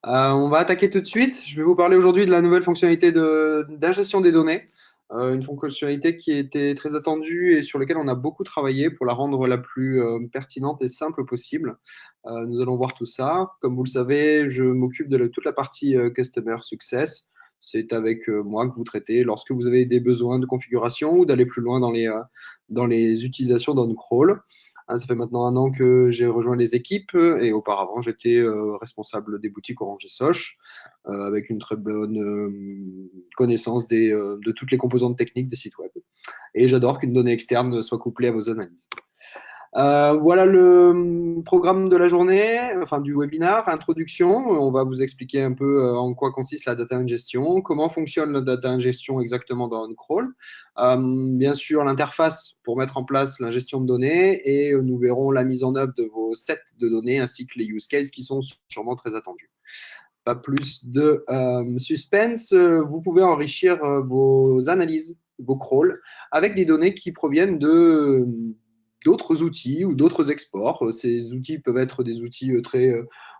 On va attaquer tout de suite. Je vais vous parler aujourd'hui de la nouvelle fonctionnalité d'ingestion des données. Une fonctionnalité qui était très attendue et sur laquelle on a beaucoup travaillé pour la rendre la plus pertinente et simple possible. Nous allons voir tout ça. Comme vous le savez, je m'occupe de toute la partie Customer Success. C'est avec moi que vous traitez lorsque vous avez des besoins de configuration ou d'aller plus loin dans les utilisations d'OnCrawl. Ça fait maintenant un an que j'ai rejoint les équipes et auparavant, j'étais responsable des boutiques Orange et Soch avec une très bonne connaissance de toutes les composantes techniques des sites web. Et j'adore qu'une donnée externe soit couplée à vos analyses. Voilà le programme de la journée, enfin du webinaire, introduction. On va vous expliquer un peu en quoi consiste la data ingestion, comment fonctionne la data ingestion exactement dans OnCrawl. Bien sûr, l'interface pour mettre en place l'ingestion de données et nous verrons la mise en œuvre de vos sets de données ainsi que les use cases qui sont sûrement très attendus. Pas plus de suspense, vous pouvez enrichir vos analyses, vos crawls, avec des données qui proviennent d'autres outils ou d'autres exports. Ces outils peuvent être des outils très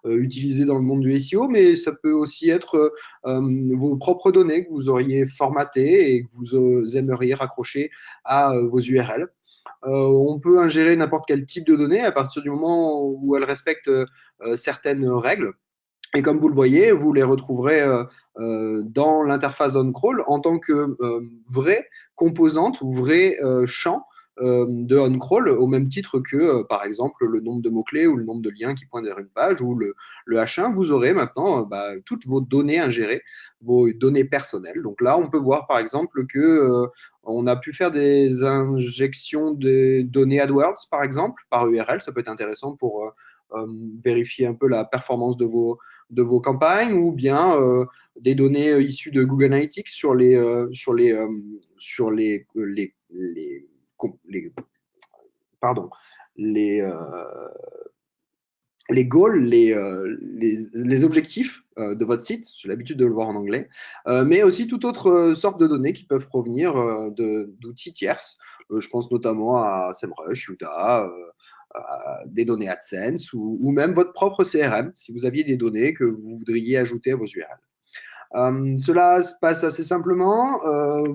utilisés dans le monde du SEO, mais ça peut aussi être vos propres données que vous auriez formatées et que vous aimeriez raccrocher à vos URL. On peut ingérer n'importe quel type de données à partir du moment où elles respectent certaines règles. Et comme vous le voyez, vous les retrouverez dans l'interface OnCrawl en tant que vraie composante ou vrai champ de OnCrawl, au même titre que, par exemple, le nombre de mots-clés ou le nombre de liens qui pointent vers une page ou le H1. Vous aurez maintenant toutes vos données ingérées, vos données personnelles. Donc là, on peut voir, par exemple, que on a pu faire des injections de données AdWords, par exemple, par URL. Ça peut être intéressant pour vérifier un peu la performance de vos campagnes ou bien des données issues de Google Analytics les, pardon, les, les goals, les objectifs de votre site, j'ai l'habitude de le voir en anglais, mais aussi toute autre sorte de données qui peuvent provenir d'outils tierces. Je pense notamment à SEMrush, Yuta, des données AdSense ou même votre propre CRM si vous aviez des données que vous voudriez ajouter à vos URL. Cela se passe assez simplement.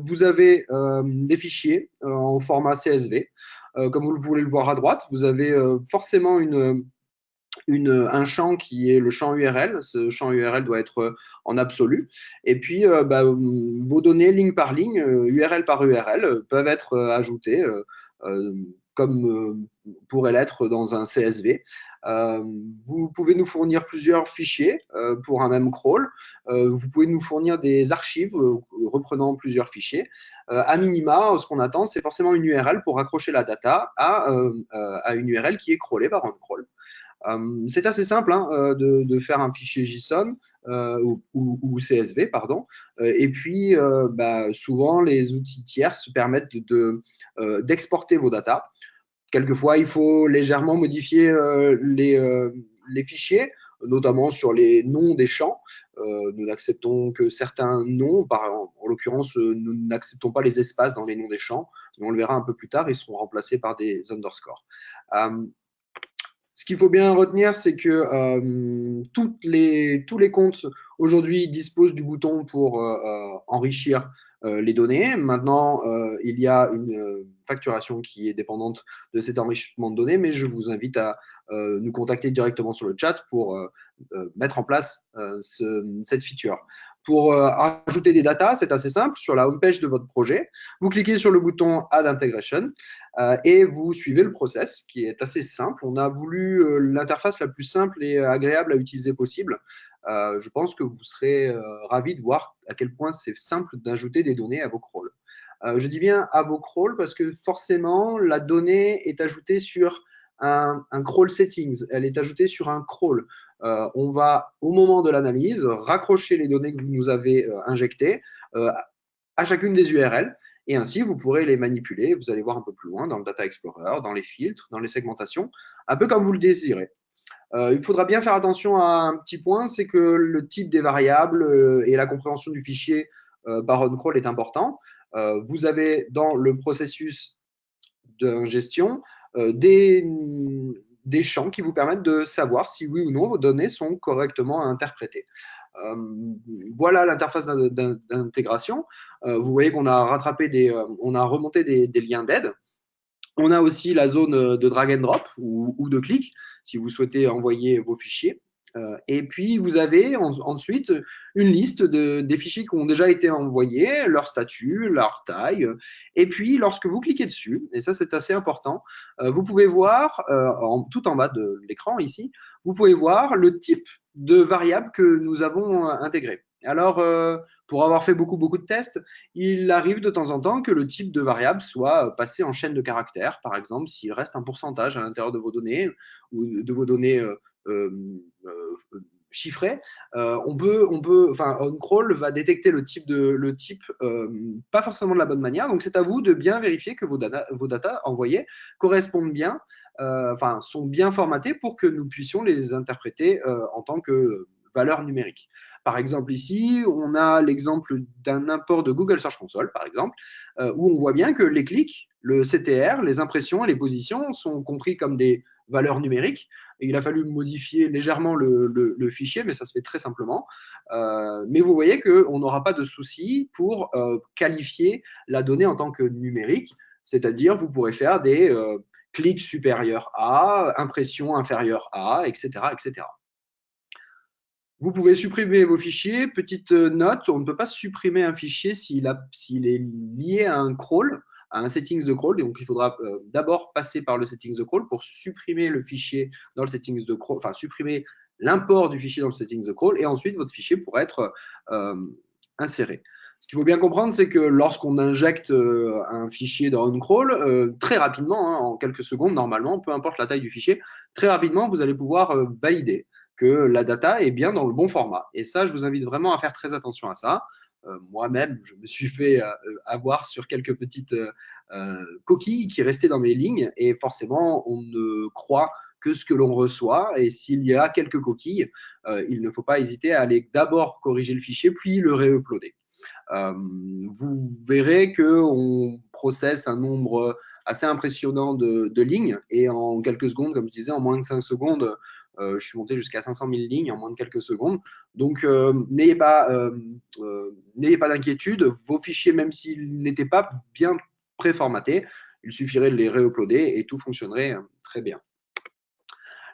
Vous avez des fichiers en format CSV. Comme vous voulez le voir à droite, vous avez forcément un champ qui est le champ URL. Ce champ URL doit être en absolu. Et puis, vos données ligne par ligne, URL par URL, peuvent être ajoutées euh, comme pourrait l'être dans un CSV. Euh, vous pouvez nous fournir plusieurs fichiers pour un même crawl. Vous pouvez nous fournir des archives reprenant plusieurs fichiers. À minima, ce qu'on attend, c'est forcément une URL pour raccrocher la data à une URL qui est crawlée par un crawl. C'est assez simple hein, de faire un fichier JSON ou CSV, pardon. Et puis, souvent, les outils tiers se permettent d'exporter vos datas. Quelquefois, il faut légèrement modifier les fichiers, notamment sur les noms des champs. Nous n'acceptons que certains noms. En l'occurrence, nous n'acceptons pas les espaces dans les noms des champs. On le verra un peu plus tard, ils seront remplacés par des underscores. Ce qu'il faut bien retenir, c'est que tous les comptes aujourd'hui disposent du bouton pour enrichir les données. Maintenant, il y a une facturation qui est dépendante de cet enrichissement de données, mais je vous invite à nous contacter directement sur le chat pour mettre en place cette feature. Pour ajouter des datas, c'est assez simple. Sur la homepage de votre projet, vous cliquez sur le bouton Add Integration et vous suivez le process qui est assez simple. On a voulu l'interface la plus simple et agréable à utiliser possible. Je pense que vous serez ravis de voir à quel point c'est simple d'ajouter des données à vos crawls. Je dis bien à vos crawls parce que forcément, la donnée est ajoutée sur un crawl settings, elle est ajoutée sur un crawl. On va, au moment de l'analyse, raccrocher les données que vous nous avez injectées euh, à chacune des URL. Et ainsi, vous pourrez les manipuler. Vous allez voir un peu plus loin dans le Data Explorer, dans les filtres, dans les segmentations, un peu comme vous le désirez. Il faudra bien faire attention à un petit point, c'est que le type des variables et la compréhension du fichier par on-crawl est important. Vous avez dans le processus d'ingestion des champs qui vous permettent de savoir si oui ou non vos données sont correctement interprétées. Euh, voilà l'interface d'intégration. Vous voyez qu'on a rattrapé on a remonté des liens d'aide. On a aussi la zone de drag and drop ou de clic si vous souhaitez envoyer vos fichiers. Et puis, vous avez ensuite une liste des fichiers qui ont déjà été envoyés, leur statut, leur taille. Et puis, lorsque vous cliquez dessus, et ça c'est assez important, vous pouvez voir, tout en bas de l'écran ici, vous pouvez voir le type de variable que nous avons intégré. Alors, pour avoir fait beaucoup de tests, il arrive de temps en temps que le type de variable soit passé en chaîne de caractères. Par exemple, s'il reste un pourcentage à l'intérieur de vos données ou de vos données euh, chiffrées, enfin, OnCrawl va détecter le type pas forcément de la bonne manière. Donc, c'est à vous de bien vérifier que vos data envoyées correspondent bien, enfin, sont bien formatées pour que nous puissions les interpréter en tant que valeurs numériques. Par exemple, ici, on a l'exemple d'un import de Google Search Console, par exemple, où on voit bien que les clics, le CTR, les impressions et les positions sont compris comme des valeurs numériques. Et il a fallu modifier légèrement le fichier, mais ça se fait très simplement. Mais vous voyez qu'on n'aura pas de souci pour qualifier la donnée en tant que numérique, c'est-à-dire vous pourrez faire des clics supérieurs à, impressions inférieures à, etc., etc. Vous pouvez supprimer vos fichiers. Petite note, on ne peut pas supprimer un fichier s'il est lié à un crawl, à un settings de crawl. Donc, il faudra d'abord passer par le settings de crawl pour supprimer le fichier dans le settings de crawl, enfin, supprimer l'import du fichier dans le settings de crawl, et ensuite, votre fichier pourra être euh, inséré. Ce qu'il faut bien comprendre, c'est que lorsqu'on injecte un fichier dans OnCrawl, très rapidement, hein, en quelques secondes, normalement, peu importe la taille du fichier, très rapidement, vous allez pouvoir valider que la data est bien dans le bon format. Et ça, je vous invite vraiment à faire très attention à ça. Moi-même, je me suis fait avoir sur quelques petites coquilles qui restaient dans mes lignes, et forcément, on ne croit que ce que l'on reçoit, et s'il y a quelques coquilles, il ne faut pas hésiter à aller d'abord corriger le fichier, puis le réuploader. Vous verrez qu'on processe un nombre assez impressionnant de lignes, et en quelques secondes, comme je disais, en moins de 5 secondes, je suis monté jusqu'à 500 000 lignes en moins de quelques secondes. Donc, n'ayez pas d'inquiétude. Vos fichiers, même s'ils n'étaient pas bien préformatés, il suffirait de les réuploader et tout fonctionnerait très bien.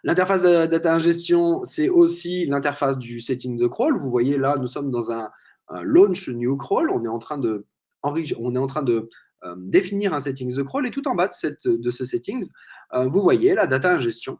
L'interface de data ingestion, c'est aussi l'interface du setting the crawl. Vous voyez là, nous sommes dans un launch new crawl. On est en train de définir un settings the crawl, et tout en bas de ce settings, vous voyez la data ingestion.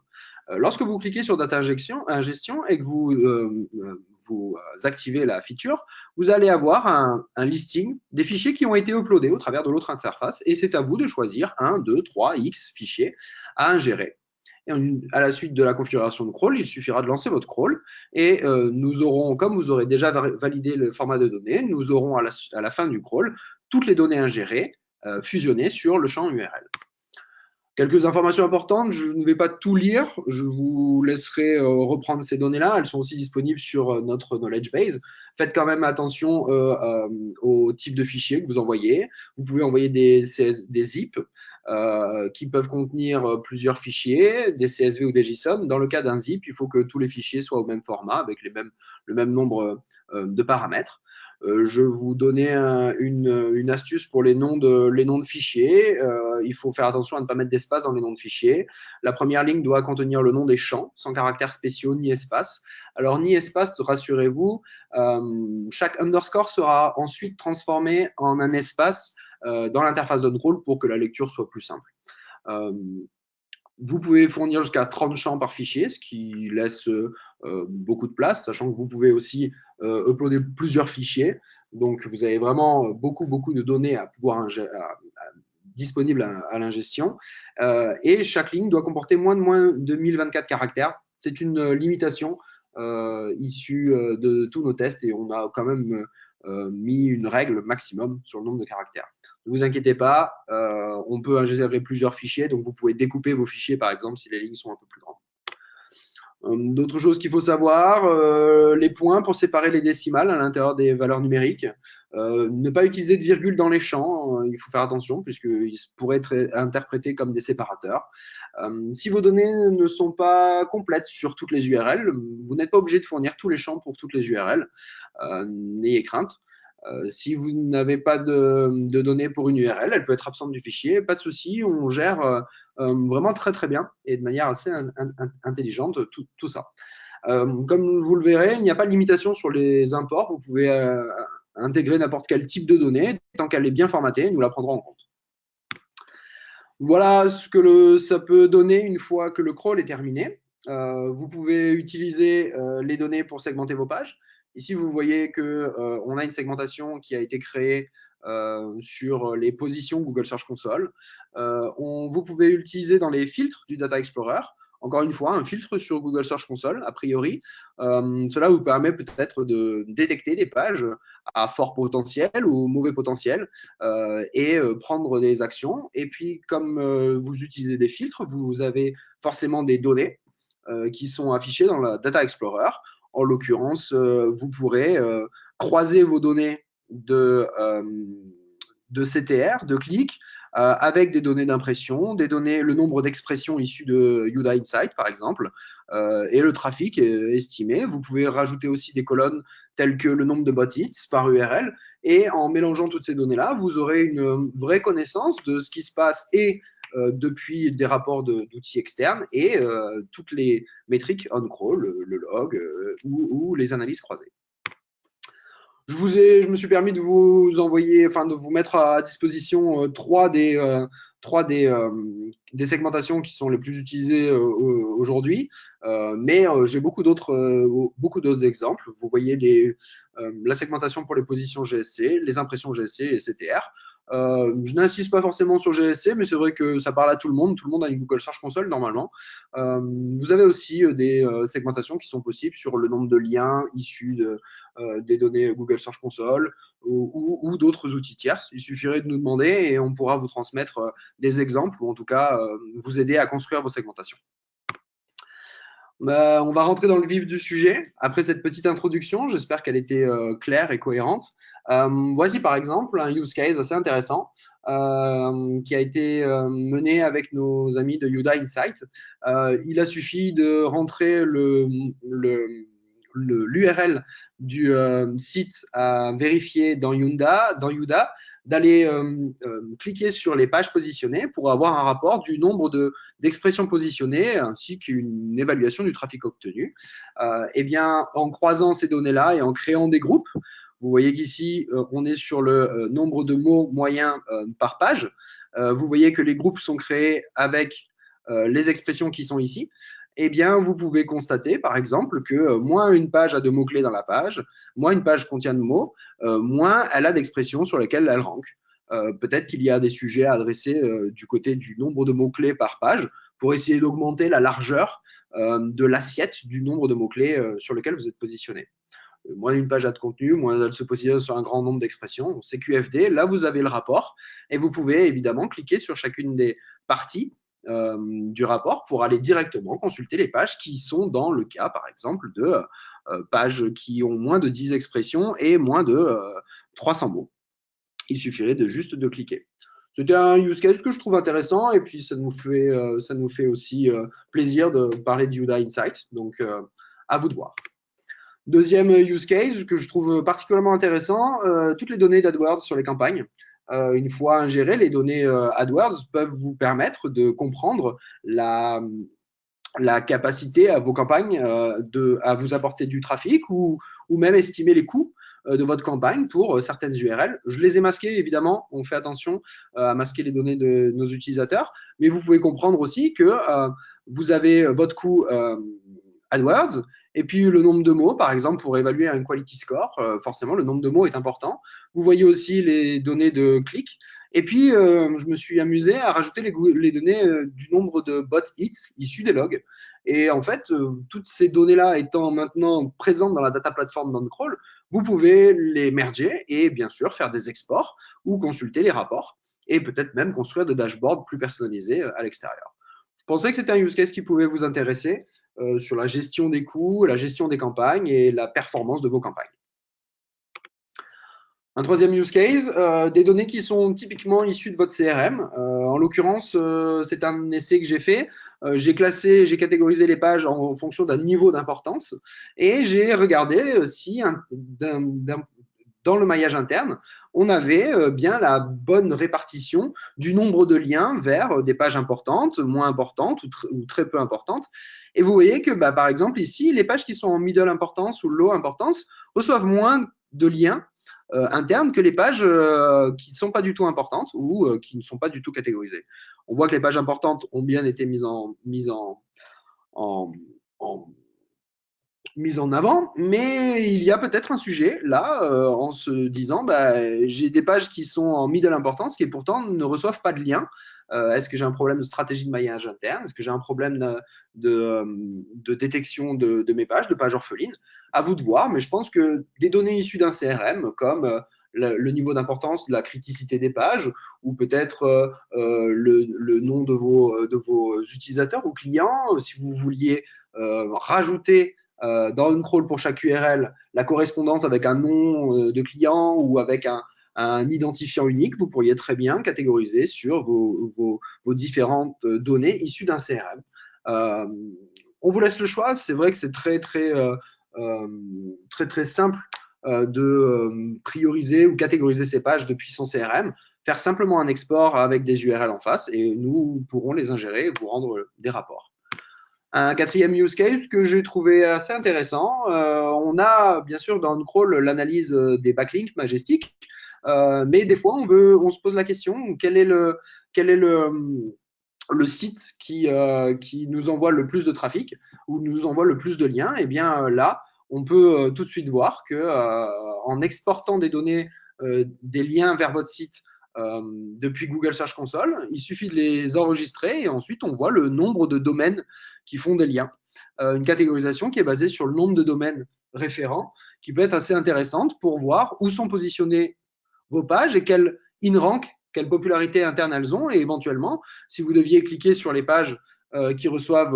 Lorsque vous cliquez sur data ingestion et que vous activez la feature, vous allez avoir un listing des fichiers qui ont été uploadés au travers de l'autre interface, et c'est à vous de choisir 1, 2, 3, X fichiers à ingérer. Et à la suite de la configuration de crawl, il suffira de lancer votre crawl, et nous aurons, comme vous aurez déjà validé le format de données, nous aurons à la fin du crawl toutes les données ingérées fusionnées sur le champ URL. Quelques informations importantes, je ne vais pas tout lire, je vous laisserai reprendre ces données-là, elles sont aussi disponibles sur notre knowledge base. Faites quand même attention au type de fichier que vous envoyez. Vous pouvez envoyer des zip qui peuvent contenir plusieurs fichiers, des CSV ou des JSON. Dans le cas d'un zip, il faut que tous les fichiers soient au même format, avec le même nombre de paramètres. Je vais vous donner une astuce pour les noms de fichiers. Il faut faire attention à ne pas mettre d'espace dans les noms de fichiers. La première ligne doit contenir le nom des champs, sans caractères spéciaux ni espace. Alors, ni espace, rassurez-vous, chaque underscore sera ensuite transformé en un espace dans l'interface d'OnCrawl pour que la lecture soit plus simple. Vous pouvez fournir jusqu'à 30 champs par fichier, ce qui laisse beaucoup de place, sachant que vous pouvez aussi uploader plusieurs fichiers. Donc, vous avez vraiment beaucoup de données à pouvoir disponibles à l'ingestion. Et chaque ligne doit comporter moins de 1024 caractères. C'est une limitation issue de tous nos tests, et on a quand même mis une règle maximum sur le nombre de caractères. Ne vous inquiétez pas, on peut ingérer plusieurs fichiers, donc vous pouvez découper vos fichiers, par exemple, si les lignes sont un peu plus grandes. D'autres choses qu'il faut savoir, les points pour séparer les décimales à l'intérieur des valeurs numériques. Ne pas utiliser de virgule dans les champs, il faut faire attention puisqu'ils pourraient être interprétés comme des séparateurs. Si vos données ne sont pas complètes sur toutes les URL, vous n'êtes pas obligé de fournir tous les champs pour toutes les URL. N'ayez crainte. Si vous n'avez pas de données pour une URL, elle peut être absente du fichier, pas de souci, on gère vraiment très très bien et de manière assez intelligente tout ça. Comme vous le verrez, il n'y a pas de limitation sur les imports, vous pouvez intégrer n'importe quel type de données, tant qu'elle est bien formatée, nous la prendrons en compte. Voilà ce que ça peut donner une fois que le crawl est terminé. Vous pouvez utiliser les données pour segmenter vos pages. Ici, vous voyez qu'on a une segmentation qui a été créée sur les positions Google Search Console. Vous pouvez l'utiliser dans les filtres du Data Explorer. Encore une fois, un filtre sur Google Search Console, a priori. Cela vous permet peut-être de détecter des pages à fort potentiel ou mauvais potentiel et prendre des actions. Et puis, comme vous utilisez des filtres, vous avez forcément des données qui sont affichées dans la Data Explorer. En l'occurrence, vous pourrez croiser vos données de CTR, de clics, avec des données d'impression, le nombre d'expressions issues de Yuda Insight, par exemple, et le trafic estimé. Vous pouvez rajouter aussi des colonnes telles que le nombre de bot hits par URL. Et en mélangeant toutes ces données-là, vous aurez une vraie connaissance de ce qui se passe et depuis des rapports d'outils externes et toutes les métriques on-crawl, le log ou les analyses croisées. Je me suis permis de vous envoyer, enfin de vous mettre à disposition des segmentations qui sont les plus utilisées aujourd'hui, mais j'ai beaucoup d'autres exemples. Vous voyez la segmentation pour les positions GSC, les impressions GSC et CTR. Je n'insiste pas forcément sur GSC, mais c'est vrai que ça parle à tout le monde. Tout le monde a une Google Search Console normalement. Vous avez aussi des segmentations qui sont possibles sur le nombre de liens issus des données Google Search Console ou d'autres outils tierces. Il suffirait de nous demander et on pourra vous transmettre des exemples ou en tout cas vous aider à construire vos segmentations. On va rentrer dans le vif du sujet. Après cette petite introduction, j'espère qu'elle était claire et cohérente. Voici par exemple un use case assez intéressant qui a été mené avec nos amis de Yuda Insight. Il a suffi de rentrer l'URL du site à vérifier dans Yuda, d'aller cliquer sur les pages positionnées pour avoir un rapport du nombre d'expressions positionnées ainsi qu'une évaluation du trafic obtenu. Eh bien, en croisant ces données-là et en créant des groupes, vous voyez qu'ici, on est sur le nombre de mots moyens par page. Vous voyez que les groupes sont créés avec les expressions qui sont ici. Eh bien, vous pouvez constater, par exemple, que moins une page a de mots-clés dans la page, moins une page contient de mots, moins elle a d'expressions sur lesquelles elle rank. Peut-être qu'il y a des sujets à adresser du côté du nombre de mots-clés par page pour essayer d'augmenter la largeur de l'assiette du nombre de mots-clés sur lequel vous êtes positionné. Moins une page a de contenu, moins elle se positionne sur un grand nombre d'expressions. C'est QFD. Là, vous avez le rapport et vous pouvez évidemment cliquer sur chacune des parties du rapport pour aller directement consulter les pages qui sont dans le cas, par exemple, de pages qui ont moins de 10 expressions et moins de 300 mots. Il suffirait juste de cliquer. C'était un use case que je trouve intéressant et puis ça nous fait aussi plaisir de parler de Yuda Insight. Donc, à vous de voir. Deuxième use case que je trouve particulièrement intéressant, toutes les données d'AdWords sur les campagnes. Une fois ingérées, les données AdWords peuvent vous permettre de comprendre la capacité à vos campagnes à vous apporter du trafic ou même estimer les coûts de votre campagne pour certaines URL. Je les ai masquées, évidemment. On fait attention à masquer les données de nos utilisateurs. Mais vous pouvez comprendre aussi que vous avez votre coût AdWords et puis le nombre de mots, par exemple, pour évaluer un quality score. Forcément, le nombre de mots est important. Vous voyez aussi les données de clics. Et puis, je me suis amusé à rajouter les données du nombre de bot hits issus des logs. Et en fait, toutes ces données-là étant maintenant présentes dans la data platform d'OnCrawl, vous pouvez les merger et bien sûr faire des exports ou consulter les rapports et peut-être même construire des dashboards plus personnalisés à l'extérieur. Je pensais que c'était un use case qui pouvait vous intéresser. sur la gestion des coûts, la gestion des campagnes et la performance de vos campagnes. Un troisième use case, des données qui sont typiquement issues de votre CRM. En l'occurrence, c'est un essai que j'ai fait. J'ai catégorisé les pages en fonction d'un niveau d'importance et j'ai regardé si dans le maillage interne, on avait bien la bonne répartition du nombre de liens vers des pages importantes, moins importantes ou très peu importantes. Et vous voyez que, par exemple, ici, les pages qui sont en middle importance ou low importance reçoivent moins de liens internes que les pages qui ne sont pas du tout importantes ou qui ne sont pas du tout catégorisées. On voit que les pages importantes ont bien été en, en mise en avant, mais il y a peut-être un sujet là en se disant j'ai des pages qui sont en middle importance qui pourtant ne reçoivent pas de lien. Est-ce que j'ai un problème de stratégie de maillage interne? Est-ce que j'ai un problème de détection de mes pages, de pages orphelines? À vous de voir, mais je pense que des données issues d'un CRM comme le niveau d'importance, la criticité des pages, ou peut-être le nom de vos utilisateurs ou clients, si vous vouliez rajouter dans une crawl pour chaque URL la correspondance avec un nom de client ou avec un identifiant unique, vous pourriez très bien catégoriser sur vos différentes données issues d'un CRM. On vous laisse le choix. C'est vrai que c'est très simple de prioriser ou catégoriser ces pages depuis son CRM, faire simplement un export avec des URL en face et nous pourrons les ingérer et vous rendre des rapports. Un quatrième use case que j'ai trouvé assez intéressant, on a bien sûr dans une crawl l'analyse des backlinks Majestic, mais des fois on se pose la question quel est le site qui nous envoie le plus de trafic ou nous envoie le plus de liens. Et bien là, on peut tout de suite voir que en exportant des données, des liens vers votre site depuis Google Search Console, il suffit de les enregistrer et ensuite on voit le nombre de domaines qui font des liens. Une catégorisation qui est basée sur le nombre de domaines référents, qui peut être assez intéressante pour voir où sont positionnés vos pages et quel in-rank, quelle popularité interne elles ont. Et éventuellement, si vous deviez cliquer sur les pages qui reçoivent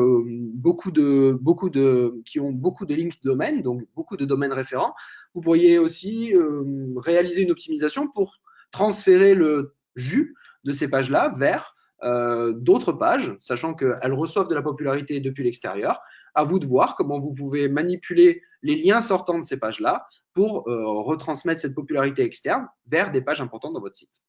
qui ont beaucoup de links domaines, donc beaucoup de domaines référents, vous pourriez aussi réaliser une optimisation pour transférer le jus de ces pages-là vers d'autres pages, sachant qu'elles reçoivent de la popularité depuis l'extérieur. À vous de voir comment vous pouvez manipuler les liens sortants de ces pages-là pour retransmettre cette popularité externe vers des pages importantes dans votre site.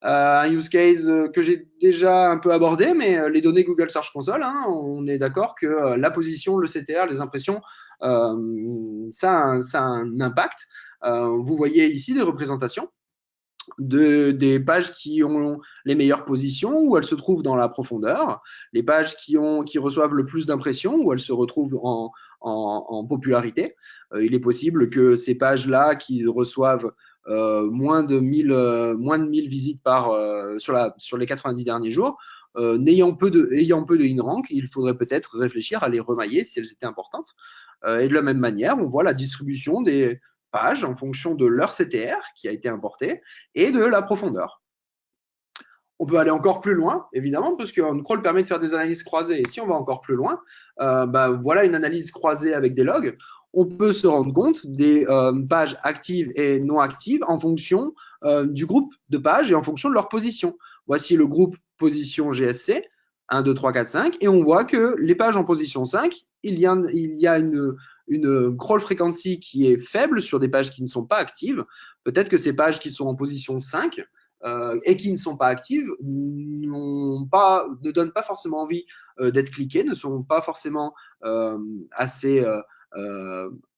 Un use case que j'ai déjà un peu abordé, mais les données Google Search Console, hein, on est d'accord que la position, le CTR, les impressions, ça a un impact. Vous voyez ici des représentations des pages qui ont les meilleures positions, où elles se trouvent dans la profondeur, les pages qui reçoivent le plus d'impressions, où elles se retrouvent en popularité. Il est possible que ces pages-là qui reçoivent moins de 1000 visites sur les 90 derniers jours, ayant peu de in-rank, il faudrait peut-être réfléchir à les remailler si elles étaient importantes. Et de la même manière, on voit la distribution des pages en fonction de leur CTR qui a été importé et de la profondeur. On peut aller encore plus loin, évidemment, parce qu'une crawl permet de faire des analyses croisées. Et si on va encore plus loin, voilà une analyse croisée avec des logs. On peut se rendre compte des pages actives et non actives en fonction du groupe de pages et en fonction de leur position. Voici le groupe position GSC, 1, 2, 3, 4, 5, et on voit que les pages en position 5, il y a une crawl frequency qui est faible sur des pages qui ne sont pas actives. Peut-être que ces pages qui sont en position 5 et qui ne sont pas actives ne donnent pas forcément envie d'être cliquées, ne sont pas forcément assez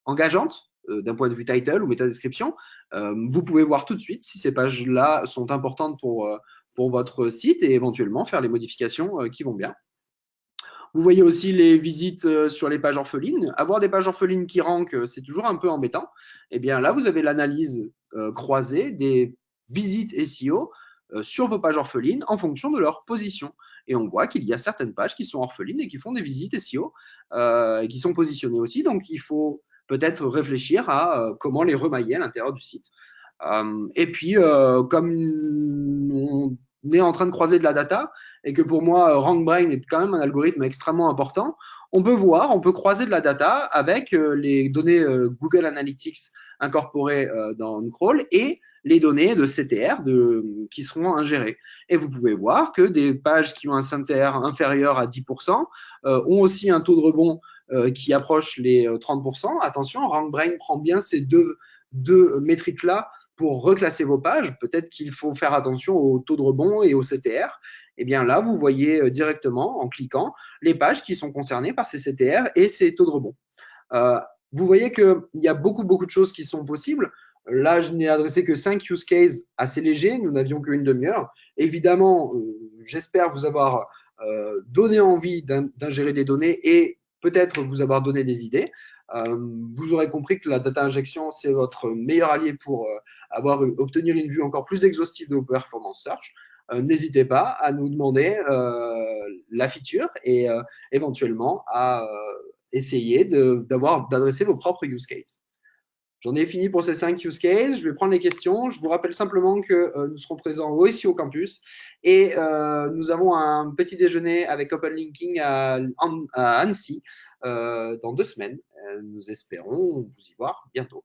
engageantes d'un point de vue title ou métadescription. Vous pouvez voir tout de suite si ces pages-là sont importantes pour votre site et éventuellement faire les modifications qui vont bien. Vous voyez aussi les visites sur les pages orphelines. Avoir des pages orphelines qui rankent, c'est toujours un peu embêtant. Et bien là, vous avez l'analyse croisée des visites SEO sur vos pages orphelines en fonction de leur position. Et on voit qu'il y a certaines pages qui sont orphelines et qui font des visites SEO et qui sont positionnées aussi. Donc, il faut peut-être réfléchir à comment les remailler à l'intérieur du site. Et puis, comme on est en train de croiser de la data et que pour moi, RankBrain est quand même un algorithme extrêmement important, on peut voir, on peut croiser de la data avec les données Google Analytics incorporées dans Crawl et les données de CTR qui seront ingérées. Et vous pouvez voir que des pages qui ont un CTR inférieur à 10% ont aussi un taux de rebond qui approche les 30%. Attention, RankBrain prend bien ces deux métriques-là pour reclasser vos pages. Peut-être qu'il faut faire attention au taux de rebond et au CTR. Et bien là, vous voyez directement, en cliquant, les pages qui sont concernées par ces CTR et ces taux de rebond. Euh, vous voyez qu'il y a beaucoup de choses qui sont possibles. Là, je n'ai adressé que 5 use cases assez légers. Nous n'avions qu'une demi-heure. Évidemment, j'espère vous avoir donné envie d'ingérer des données et peut-être vous avoir donné des idées. Vous aurez compris que la data injection, c'est votre meilleur allié pour obtenir une vue encore plus exhaustive de vos performance search. N'hésitez pas à nous demander la feature et éventuellement à essayer d'adresser vos propres use cases. J'en ai fini pour ces 5 use cases. Je vais prendre les questions. Je vous rappelle simplement que nous serons présents aussi au campus et nous avons un petit déjeuner avec Open Linking à Annecy dans 2 semaines. Nous espérons vous y voir bientôt.